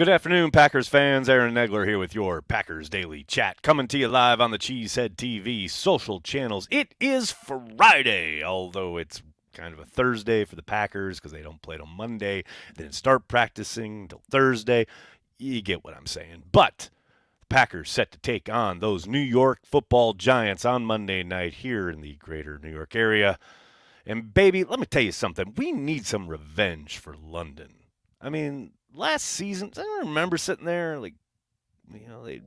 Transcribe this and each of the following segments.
Good afternoon, Packers fans. Aaron Negler here with your Packers Daily Chat, coming to you live on the Cheesehead TV social channels. It is Friday, although it's kind of a Thursday for the Packers because they don't play till Monday. They didn't start practicing till Thursday. You get what I'm saying. But the Packers set to take on those New York football giants on Monday night here in the greater New York area. And baby, let me tell you something. We need some revenge for London. I mean, last season, I remember sitting there like, they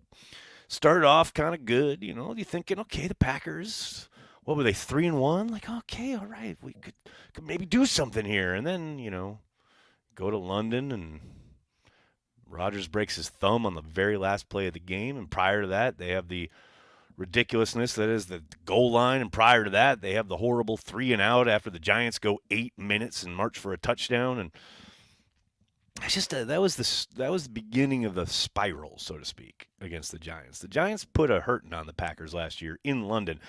started off kind of good. You're thinking, okay, the Packers, what were they, 3-1? Like, okay, all right, we could maybe do something here. And then, go to London and Rodgers breaks his thumb on the very last play of the game. And prior to that, they have the ridiculousness that is the goal line, and prior to that they have the horrible 3-and-out after the Giants go 8 minutes and march for a touchdown. And it's just that was the beginning of the spiral, so to speak, against the Giants. The Giants put a hurting on the Packers last year in London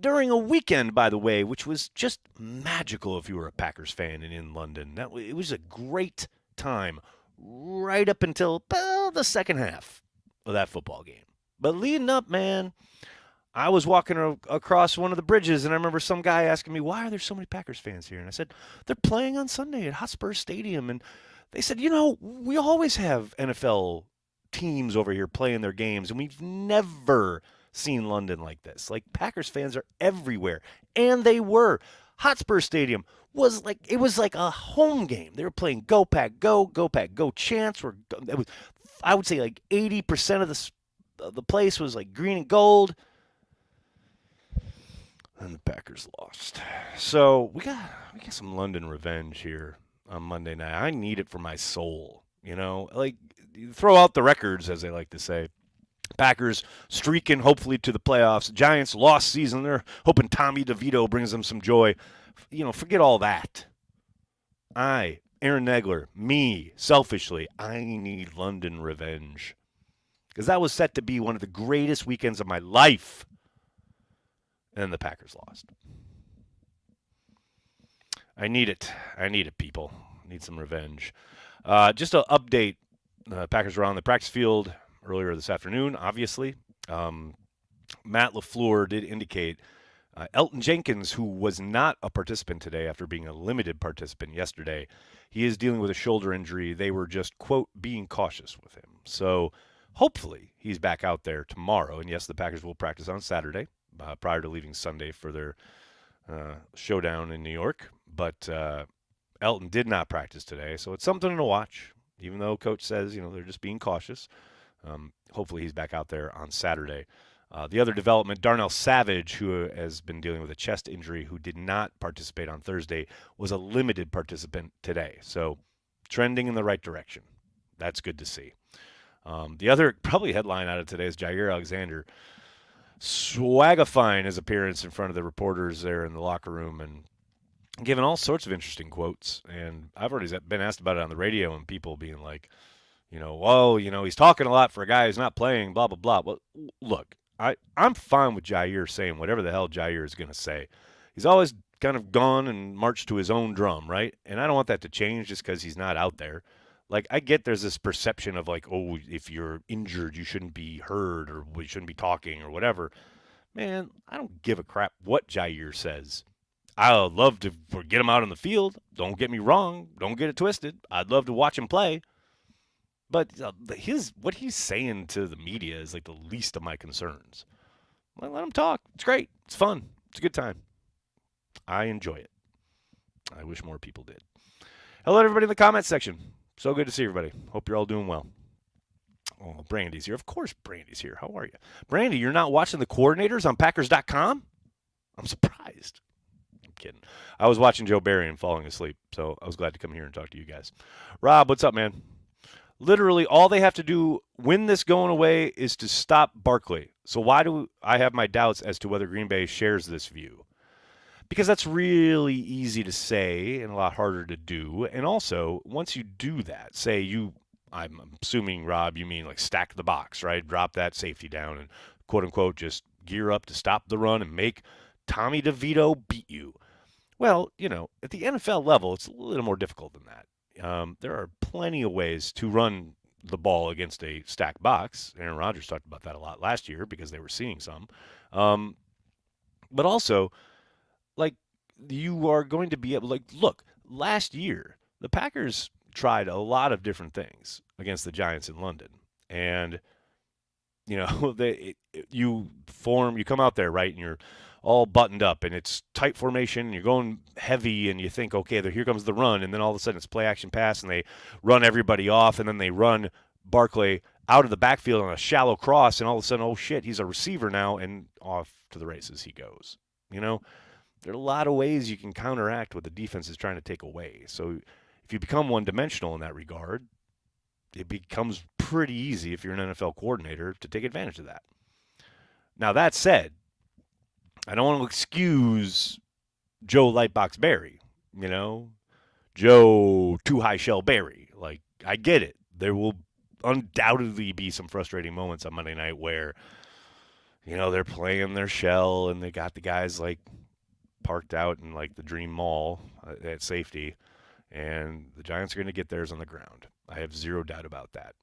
during a weekend, by the way, which was just magical if you were a Packers fan and in London. It was a great time right up until the second half of that football game. But leading up, man, I was walking across one of the bridges, and I remember some guy asking me, why are there so many Packers fans here? And I said, they're playing on Sunday at Hotspur Stadium. And they said, we always have NFL teams over here playing their games, and we've never seen London like this. Like, Packers fans are everywhere, and they were. Hotspur Stadium was like a home game. They were playing Go Pack Go, Go Pack Go chants. I would say like 80% of the place was like green and gold, and the Packers lost. So we got some London revenge here on Monday night. I need it for my soul. Like, throw out the records, as they like to say. Packers streaking hopefully to the playoffs. Giants lost season. They're hoping Tommy DeVito brings them some joy. Forget all that. Aaron Negler, me, selfishly, I need London revenge. Because that was set to be one of the greatest weekends of my life. And the Packers lost. I need it. People. I need some revenge. Just an update. Packers were on the practice field earlier this afternoon, obviously. Matt LaFleur did indicate Elton Jenkins, who was not a participant today after being a limited participant yesterday, he is dealing with a shoulder injury. They were just, quote, being cautious with him. So hopefully he's back out there tomorrow. And yes, the Packers will practice on Saturday prior to leaving Sunday for their showdown in New York. But Elton did not practice today, so it's something to watch, even though Coach says, they're just being cautious. Hopefully he's back out there on Saturday. The other development, Darnell Savage, who has been dealing with a chest injury, who did not participate on Thursday, was a limited participant today. So trending in the right direction. That's good to see. The other probably headline out of today is Jaire Alexander swagifying his appearance in front of the reporters there in the locker room and giving all sorts of interesting quotes. And I've already been asked about it on the radio, and people being like, he's talking a lot for a guy who's not playing, blah, blah, blah. Well, look, I'm fine with Jaire saying whatever the hell Jaire is going to say. He's always kind of gone and marched to his own drum, right? And I don't want that to change just because he's not out there. Like, I get there's this perception of like, oh, if you're injured, you shouldn't be heard or we shouldn't be talking or whatever. Man, I don't give a crap what Jaire says. I would love to get him out on the field. Don't get me wrong. Don't get it twisted. I'd love to watch him play. But what he's saying to the media is like the least of my concerns. Let him talk. It's great. It's fun. It's a good time. I enjoy it. I wish more people did. Hello, everybody in the comments section. So good to see everybody. Hope you're all doing well. Oh, Brandy's here. Of course Brandy's here. How are you? Brandy, you're not watching the coordinators on Packers.com? I'm surprised. I'm kidding. I was watching Joe Barry and falling asleep, so I was glad to come here and talk to you guys. Rob, what's up, man? Literally, all they have to do win this going away is to stop Barkley. So why do I have my doubts as to whether Green Bay shares this view? Because that's really easy to say and a lot harder to do. And also, once you do that, I'm assuming, Rob, you mean like stack the box, right? Drop that safety down and quote unquote just gear up to stop the run and make Tommy DeVito beat you. Well, at the NFL level, it's a little more difficult than that. There are plenty of ways to run the ball against a stacked box. Aaron Rodgers talked about that a lot last year because they were seeing some. Um, but also, like, you are going to be able, like, look, last year, the Packers tried a lot of different things against the Giants in London. And, you come out there, right, and you're all buttoned up, and it's tight formation, and you're going heavy, and you think, okay, here comes the run, and then all of a sudden it's play action pass, and they run everybody off, and then they run Barkley out of the backfield on a shallow cross, and all of a sudden, oh shit, he's a receiver now, and off to the races he goes. There are a lot of ways you can counteract what the defense is trying to take away. So if you become one-dimensional in that regard, it becomes pretty easy if you're an NFL coordinator to take advantage of that. Now, that said, I don't want to excuse Joe Lightbox Berry, Joe Too High Shell Berry. Like, I get it. There will undoubtedly be some frustrating moments on Monday night where, they're playing their shell and they got the guys, like, parked out in, like, the Dream Mall at safety, and the Giants are going to get theirs on the ground. I have zero doubt about that.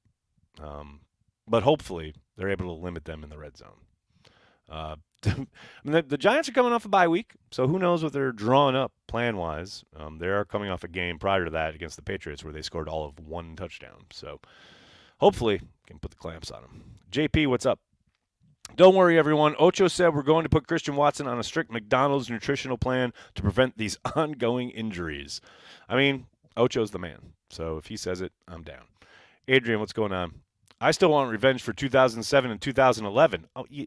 But hopefully they're able to limit them in the red zone. The Giants are coming off a bye week, so who knows what they're drawing up plan-wise. They are coming off a game prior to that against the Patriots where they scored all of one touchdown. So hopefully can put the clamps on them. JP, what's up? Don't worry, everyone. Ocho said we're going to put Christian Watson on a strict McDonald's nutritional plan to prevent these ongoing injuries. I mean, Ocho's the man. So if he says it, I'm down. Adrian, what's going on? I still want revenge for 2007 and 2011. Oh, I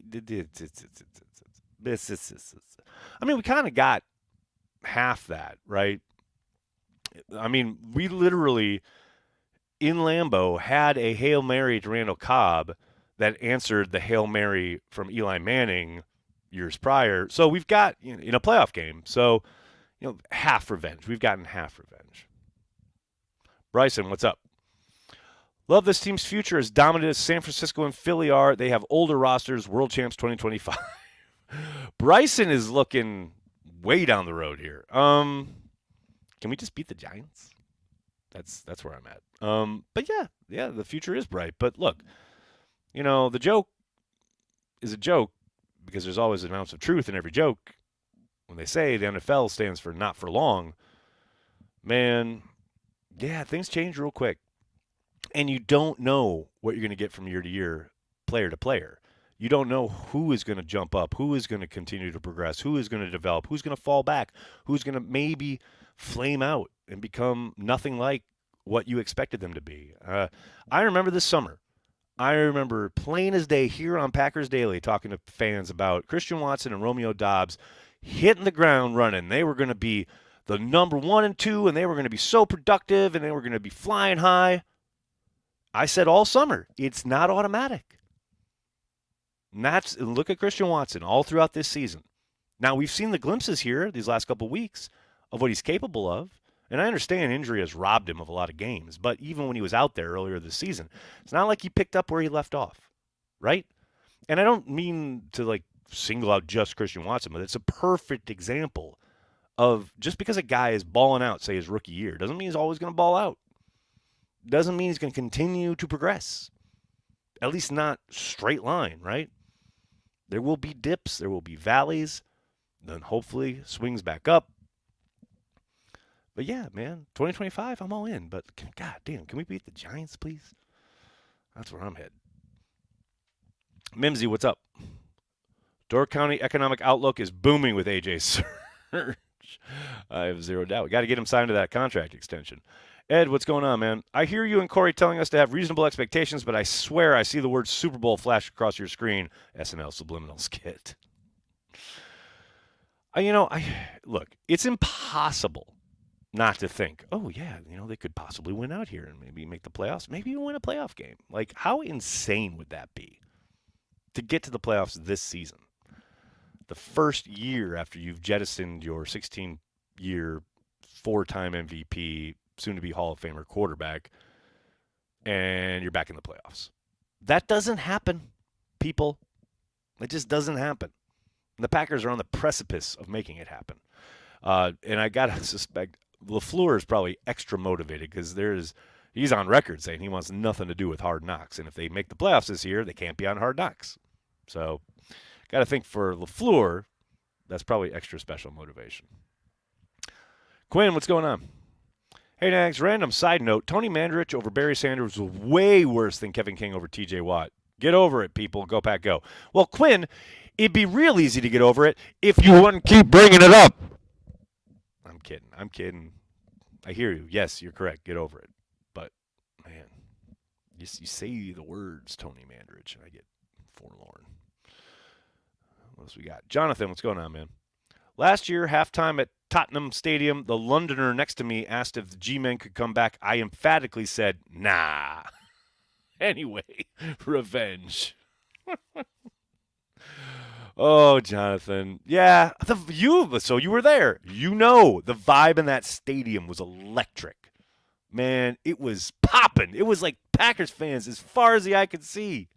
mean, we kind of got half that, right? I mean, we literally, in Lambeau, had a Hail Mary to Randall Cobb that answered the Hail Mary from Eli Manning years prior. So we've got, in a playoff game. So, half revenge. We've gotten half revenge. Bryson, what's up? Love this team's future as dominant as San Francisco and Philly are. They have older rosters, world champs 2025. Bryson is looking way down the road here. Can we just beat the Giants? That's where I'm at. But yeah, the future is bright. But look, the joke is a joke because there's always an ounce of truth in every joke. When they say the NFL stands for not for long, man, yeah, things change real quick. And you don't know what you're going to get from year to year, player to player. You don't know who is going to jump up, who is going to continue to progress, who is going to develop, who's going to fall back, who's going to maybe flame out and become nothing like what you expected them to be. I remember this summer. I remember plain as day here on Packers Daily talking to fans about Christian Watson and Romeo Doubs hitting the ground running. They were going to be the number 1 and 2, and they were going to be so productive, and they were going to be flying high. I said all summer, it's not automatic. And look at Christian Watson all throughout this season. Now, we've seen the glimpses here these last couple of weeks of what he's capable of. And I understand injury has robbed him of a lot of games. But even when he was out there earlier this season, it's not like he picked up where he left off, right? And I don't mean to, single out just Christian Watson, but it's a perfect example of just because a guy is balling out, say, his rookie year, doesn't mean he's always going to ball out. Doesn't mean he's going to continue to progress. At least not straight line, right? There will be dips. There will be valleys. Then hopefully swings back up. But yeah, man, 2025, I'm all in. But God damn, can we beat the Giants, please? That's where I'm headed. Mimsy, what's up? Door County economic outlook is booming with AJ Surge. I have zero doubt. We got to get him signed to that contract extension. Ed, what's going on, man? I hear you and Corey telling us to have reasonable expectations, but I swear I see the word Super Bowl flash across your screen. SNL subliminal skit. Look, it's impossible not to think, oh, yeah, they could possibly win out here and maybe make the playoffs. Maybe even win a playoff game. How insane would that be to get to the playoffs this season? The first year after you've jettisoned your 16-year, 4-time MVP, soon-to-be Hall of Famer quarterback, and you're back in the playoffs. That doesn't happen, people. It just doesn't happen. And the Packers are on the precipice of making it happen. And I got to suspect LaFleur is probably extra motivated because there's He's on record saying he wants nothing to do with Hard Knocks. And if they make the playoffs this year, they can't be on Hard Knocks. So, got to think for LaFleur, that's probably extra special motivation. Quinn, what's going on? Hey, Nags, random side note. Tony Mandarich over Barry Sanders was way worse than Kevin King over TJ Watt. Get over it, people. Go Pack, go. Well, Quinn, it'd be real easy to get over it if you wouldn't keep bringing it up. I'm kidding. I'm kidding. I hear you. Yes, you're correct. Get over it. But, man, you say the words, Tony Mandarich, and I get forlorn. What else we got? Jonathan, what's going on, man? Last year, halftime at Tottenham Stadium, the Londoner next to me asked if the G-Men could come back. I emphatically said, nah. Anyway, revenge. Oh, Jonathan. Yeah, so you were there. You know the vibe in that stadium was electric. Man, it was popping. It was like Packers fans as far as the eye could see.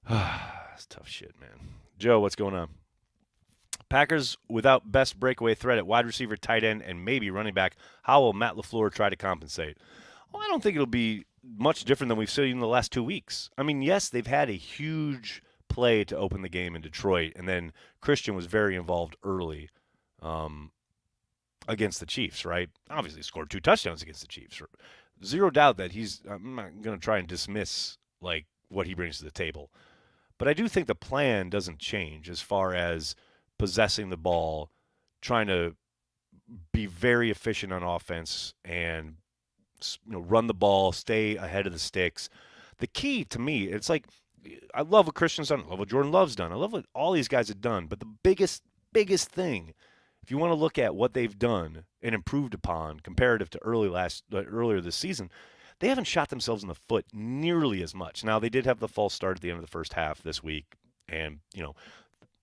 That's tough shit, man. Joe, what's going on? Packers without best breakaway threat at wide receiver, tight end, and maybe running back. How will Matt LaFleur try to compensate? Well, I don't think it'll be much different than we've seen in the last 2 weeks. I mean, yes, they've had a huge play to open the game in Detroit, and then Christian was very involved early against the Chiefs, right? Obviously scored 2 touchdowns against the Chiefs. Zero doubt that I'm not going to try and dismiss like what he brings to the table. But I do think the plan doesn't change as far as possessing the ball, trying to be very efficient on offense and run the ball, stay ahead of the sticks. The key to me, it's like I love what Christian's done. I love what Jordan Love's done. I love what all these guys have done. But the biggest thing, if you want to look at what they've done and improved upon comparative to earlier this season, they haven't shot themselves in the foot nearly as much. Now, they did have the false start at the end of the first half this week, and,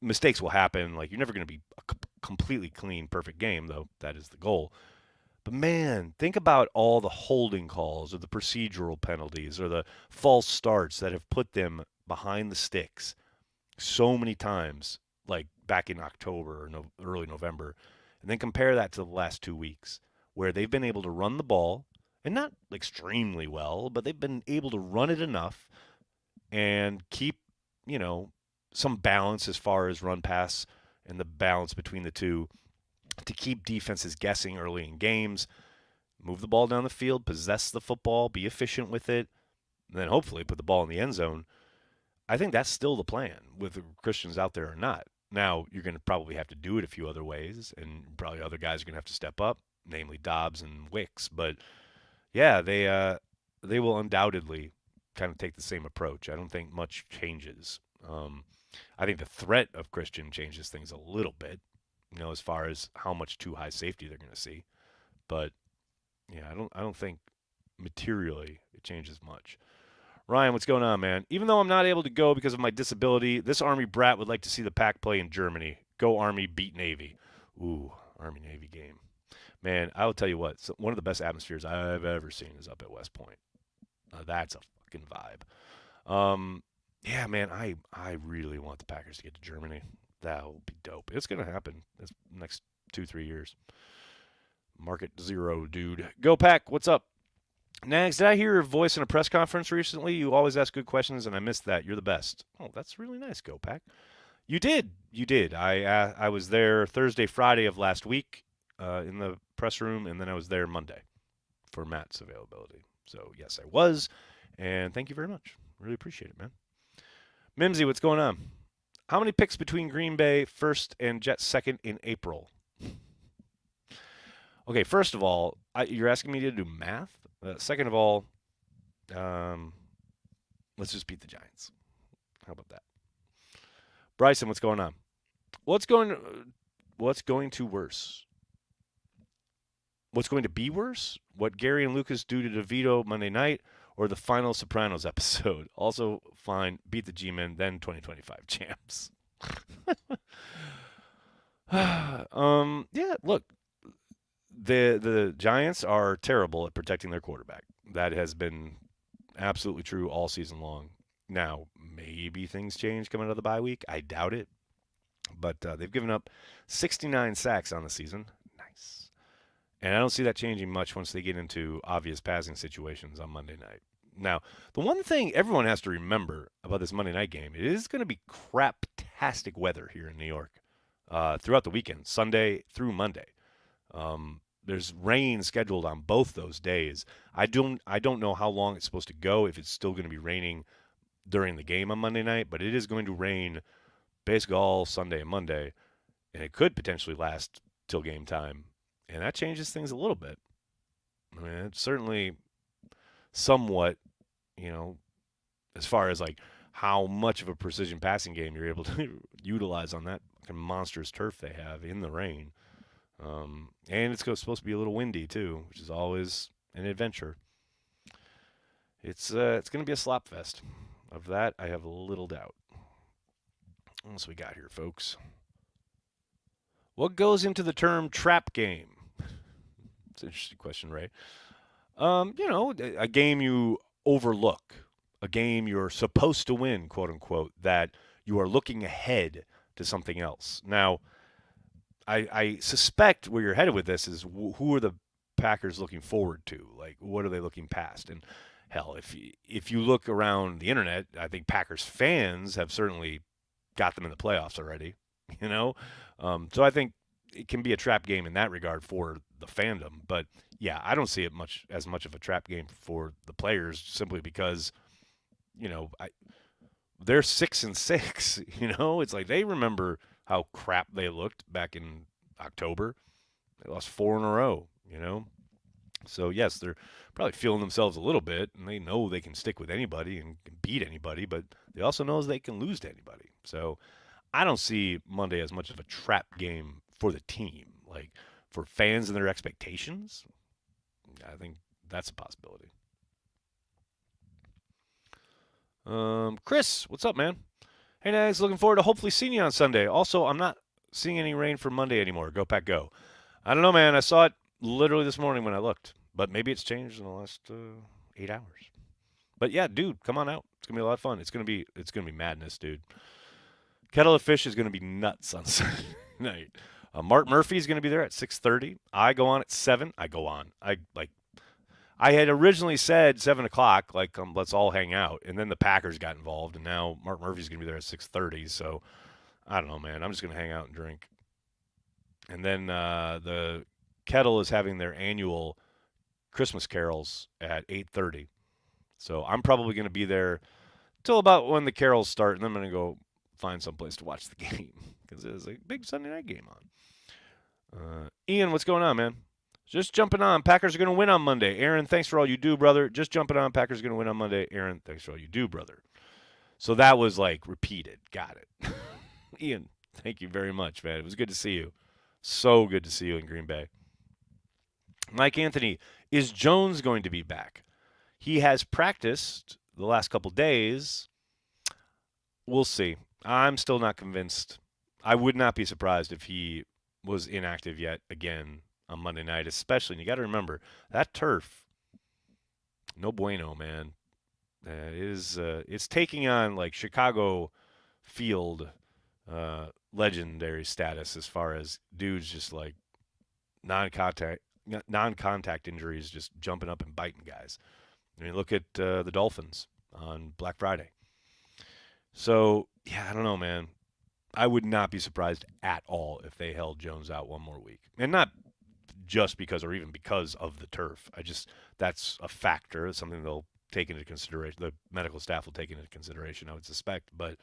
mistakes will happen. Like, you're never going to be a completely clean, perfect game, though that is the goal. But, man, think about all the holding calls or the procedural penalties or the false starts that have put them behind the sticks so many times, like back in October or early November. And then compare that to the last 2 weeks where they've been able to run the ball, and not extremely well, but they've been able to run it enough and keep, some balance as far as run pass and the balance between the two to keep defenses guessing early in games, move the ball down the field, possess the football, be efficient with it, and then hopefully put the ball in the end zone. I think that's still the plan, whether Christian's out there or not. Now, you're going to probably have to do it a few other ways, and probably other guys are going to have to step up, namely Dobbs and Wicks. But, yeah, they will undoubtedly kind of take the same approach. I don't think much changes. I think the threat of Christian changes things a little bit, as far as how much too high safety they're going to see. But, yeah, I don't think materially it changes much. Ryan, what's going on, man? Even though I'm not able to go because of my disability, this Army brat would like to see the Pack play in Germany. Go Army, beat Navy. Ooh, Army-Navy game. Man, I will tell you what, one of the best atmospheres I've ever seen is up at West Point. That's a fucking vibe. Yeah, man, I really want the Packers to get to Germany. That will be dope. It's going to happen this next 2-3 years. Market zero, dude. Go Pack, what's up? Nags, did I hear your voice in a press conference recently? You always ask good questions, and I missed that. You're the best. Oh, that's really nice, Go Pack. You did. I was there Thursday, Friday of last week in the press room, and then I was there Monday for Matt's availability. So, yes, I was, and thank you very much. Really appreciate it, man. Mimsy, what's going on? How many picks between Green Bay first and Jets second in April? Okay, first of all, you're asking me to do math? Second of all, let's just beat the Giants. How about that? Bryson, what's going on? What's going to worse? What's going to be worse? What Gary and Lucas do to DeVito Monday night, or the final Sopranos episode? Also, fine, beat the G-Men, then 2025 champs. Yeah, look, the Giants are terrible at protecting their quarterback. That has been absolutely true all season long. Now, maybe things change coming out of the bye week. I doubt it. But they've given up 69 sacks on the season. Nice. And I don't see that changing much once they get into obvious passing situations on Monday night. Now, the one thing everyone has to remember about this Monday night game, it is going to be craptastic weather here in New York throughout the weekend, Sunday through Monday. There's rain scheduled on both those days. I don't know how long it's supposed to go. If it's still going to be raining during the game on Monday night, but it is going to rain basically all Sunday and Monday, and it could potentially last till game time, and that changes things a little bit. I mean, it's certainly somewhat, you know, as far as like how much of a precision passing game you're able to utilize on that kind of monstrous turf they have in the rain. And it's supposed to be a little windy too, which is always an adventure. It's going to be a slop fest. Of that, I have little doubt. What else we got here, folks? What goes into the term trap game? It's an interesting question, right? A game you overlook, a game you're supposed to win, quote unquote, that you are looking ahead to something else. Now, I suspect where you're headed with this is who are the Packers looking forward to? Like, what are they looking past? And hell, if you look around the internet, I think Packers fans have certainly got them in the playoffs already. You know, so I think it can be a trap game in that regard for the fandom. But yeah, I don't see it as much of a trap game for the players simply because you know they're 6-6. You know, it's like they remember how crap they looked back in October. They lost 4 in a row. You know, so yes, they're probably feeling themselves a little bit, and they know they can stick with anybody and can beat anybody, but they also know they can lose to anybody. So I don't see Monday as much of a trap game for the team. Like for fans and their expectations, I think that's a possibility. Chris, what's up, man? Hey, guys, looking forward to hopefully seeing you on Sunday. Also, I'm not seeing any rain for Monday anymore. Go Pack, go! I don't know, man. I saw it literally this morning when I looked, but maybe it's changed in the last 8 hours. But yeah, dude, come on out. It's gonna be a lot of fun. It's gonna be madness, dude. Kettle of Fish is gonna be nuts on Sunday night. Mark Murphy is gonna be there at 6:30. I go on at 7. I go on. I had originally said 7 o'clock, like let's all hang out, and then the Packers got involved, and now Mark Murphy's gonna be there at 6:30. So I don't know, man. I'm just gonna hang out and drink. And then the Kettle is having their annual Christmas carols at 8:30. So I'm probably gonna be there till about when the carols start, and then I'm gonna go find someplace to watch the game because there's a big Sunday night game on. Ian, what's going on, man? Just jumping on. Packers are going to win on Monday. Aaron, thanks for all you do, brother. Just jumping on. Packers are going to win on Monday. Aaron, thanks for all you do, brother. So that was like repeated. Got it. Ian, thank you very much, man. It was good to see you. So good to see you in Green Bay. Mike Anthony, is Jones going to be back? He has practiced the last couple days. We'll see. I'm still not convinced. I would not be surprised if he was inactive yet again on Monday night, especially. And you got to remember that turf, no bueno, man. It's taking on like Chicago field legendary status as far as dudes just like non-contact injuries, just jumping up and biting guys. I mean, look at the Dolphins on Black Friday. So yeah, I don't know, man. I would not be surprised at all if they held Jones out one more week, and not just because or even because of the turf. That's a factor. It's something they'll take into consideration. The medical staff will take into consideration, I would suspect. But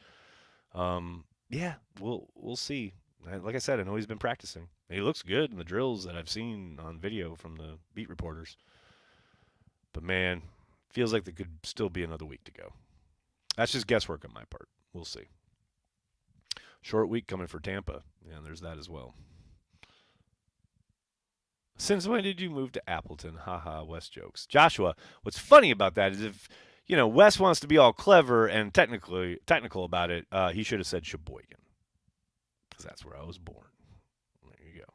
yeah, we'll see. Like I said, I know he's been practicing. He looks good in the drills that I've seen on video from the beat reporters. But man, feels like there could still be another week to go. That's just guesswork on my part. We'll see. Short week coming for Tampa. Yeah, there's that as well. Since when did you move to Appleton? Haha, Wes jokes. Joshua, what's funny about that is if, Wes wants to be all clever and technical about it, he should have said Sheboygan. Because that's where I was born. There you go.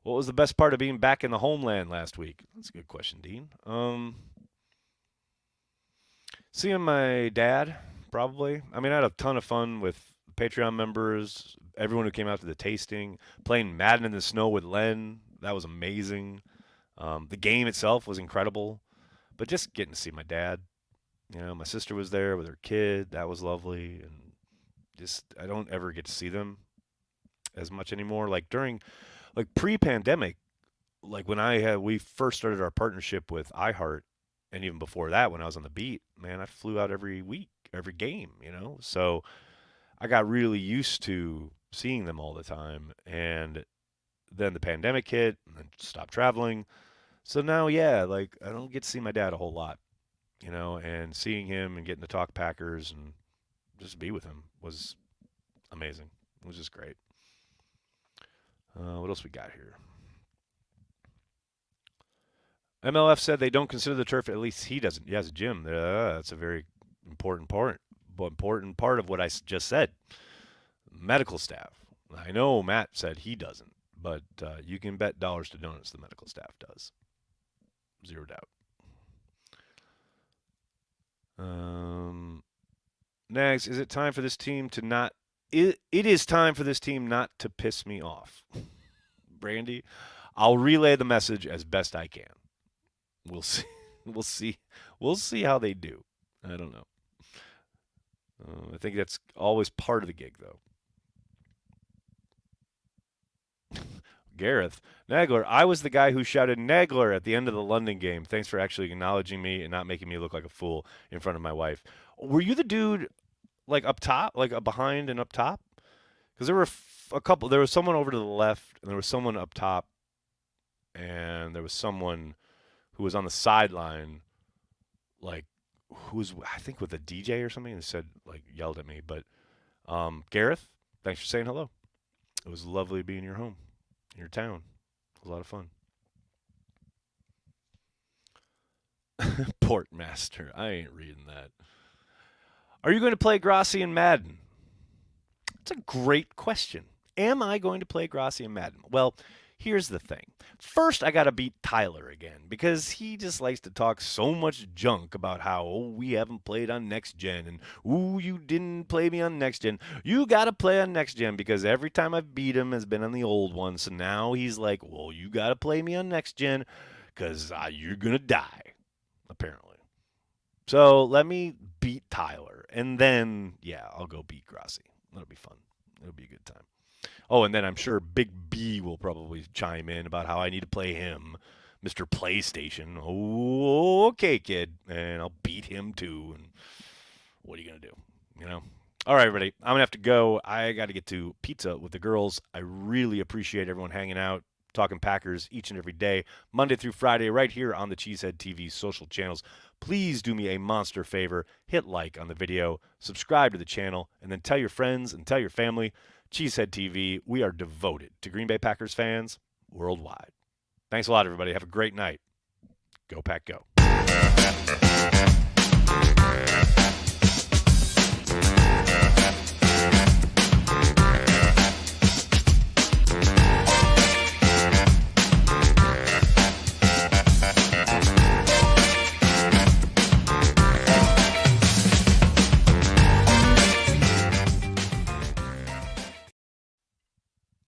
What was the best part of being back in the homeland last week? That's a good question, Dean. Seeing my dad, probably. I mean, I had a ton of fun with Patreon members, everyone who came out to the tasting, playing Madden in the snow with Len. that was amazing. The game itself was incredible, but just getting to see my dad. My sister was there with her kid. That was lovely, and just I don't ever get to see them as much anymore. Like pre-pandemic, like when we first started our partnership with iHeart, and even before that, when I was on the beat, man, I flew out every week, every game. So I got really used to seeing them all the time, and then the pandemic hit, and then stopped traveling. So now, yeah, like I don't get to see my dad a whole lot, and seeing him and getting to talk Packers and just be with him was amazing. It was just great. What else we got here? MLF said they don't consider the turf. At least he doesn't. He has a gym. That's a very important part of what I just said. Medical staff. I know Matt said he doesn't, but you can bet dollars to donuts the medical staff does. Zero doubt. Next, is it time for this team to not? It is time for this team not to piss me off. Brandy, I'll relay the message as best I can. We'll see. We'll see. We'll see how they do. I don't know. I think that's always part of the gig, though. Gareth, Nagler, I was the guy who shouted Nagler at the end of the London game. Thanks for actually acknowledging me and not making me look like a fool in front of my wife. Were you the dude like up top, like behind and up top? Because there were a couple. There was someone over to the left, and there was someone up top, and there was someone who was on the sideline, like who was I think with a DJ or something, and said like yelled at me. But Gareth, thanks for saying hello. It was lovely being in your home, in your town. It was a lot of fun. Portmaster, I ain't reading that. Are you going to play Grossi in Madden? It's a great question. Am I going to play Grossi in Madden? Well, here's the thing. First, I got to beat Tyler again because he just likes to talk so much junk about how, we haven't played on next gen and, you didn't play me on next gen. You got to play on next gen because every time I've beat him has been on the old one. So now he's like, well, you got to play me on next gen because you're going to die, apparently. So let me beat Tyler, and then, yeah, I'll go beat Grossi. That'll be fun. It'll be a good time. Oh, and then I'm sure Big B will probably chime in about how I need to play him, Mr. PlayStation. Oh, okay, kid. And I'll beat him too. And what are you going to do? All right, everybody. I'm going to have to go. I got to get to pizza with the girls. I really appreciate everyone hanging out, talking Packers each and every day, Monday through Friday, right here on the Cheesehead TV social channels. Please do me a monster favor. Hit like on the video, subscribe to the channel, and then tell your friends and tell your family. Cheesehead TV, we are devoted to Green Bay Packers fans worldwide. Thanks a lot, everybody. Have a great night. Go Pack Go.